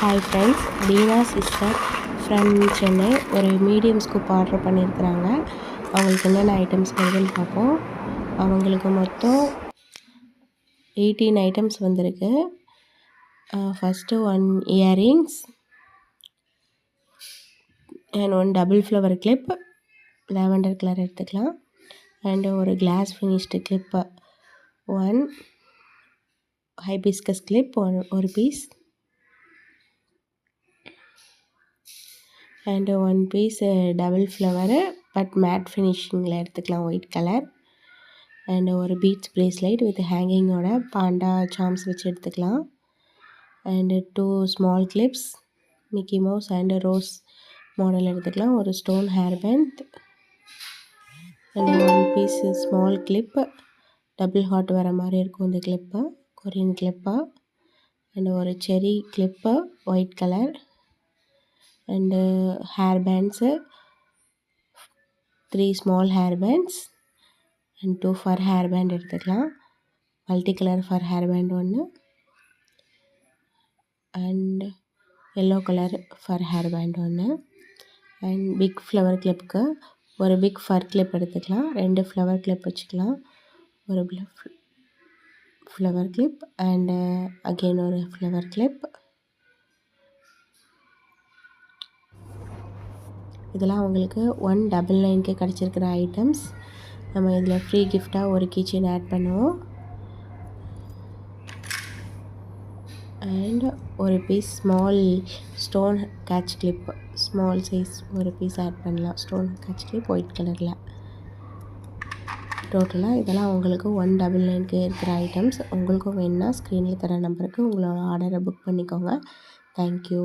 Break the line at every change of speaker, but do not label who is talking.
Hi friends, Deena sister from Chennai ஒரு medium scoop order பண்ணியிருக்கிறாங்க. அவங்களுக்கு என்னென்ன ஐட்டம்ஸ் வருதுன்னு பார்ப்போம். அவங்களுக்கு மொத்தம் 18 ஐட்டம்ஸ் வந்திருக்கு. First 1 earrings and 1 double flower clip, lavender colour எடுத்துக்கலாம். அண்டு ஒரு glass finished clip 1, hibiscus clip ஒரு piece, and 1 piece double flower but matte ஃபினிஷிங்கில் எடுத்துக்கலாம், ஒயிட் கலர். அண்டு ஒரு பீட்ஸ் ப்ரேஸ்லைட் வித் ஹேங்கிங்கோட பாண்டா சாம்ஸ் வச்சு எடுத்துக்கலாம். And 2 small clips, Mickey Mouse and rose model எடுத்துக்கலாம். ஒரு stone hair band and 1 piece small clip, double heart வர மாதிரி இருக்கும் இந்த கிளிப்பு, கொரியன் கிளிப்பா. அண்டு ஒரு cherry clip white colour. And hair bands 3 small hair bands and 2 fur hair band எடுத்துக்கலாம். Multi colour fur hair band 1 and yellow colour fur hair band 1. And big flower கிளிப்புக்கு ஒரு big ஃபர் clip எடுத்துக்கலாம். 2 flower clip வச்சுக்கலாம். ஒரு flower clip and again ஒரு flower clip. இதெல்லாம் அவங்களுக்கு 199க்கு கிடச்சிருக்கிற items. நம்ம இதில் ஃப்ரீ கிஃப்டாக ஒரு கீச்செயின் ஆட் பண்ணுவோம். அண்ட் ஒரு piece small stone catch clip, small size ஒரு பீஸ் ஆட் பண்ணலாம். ஸ்டோன் கேட்ச் கிளிப் ஒயிட் கலரில். டோட்டலாக இதெல்லாம் உங்களுக்கு 199க்கு இருக்கிற ஐட்டம்ஸ். உங்களுக்கும் வேணுன்னா ஸ்க்ரீனில் தர நம்பருக்கு உங்களோட ஆர்டரை புக் பண்ணிக்கோங்க. தேங்க்யூ.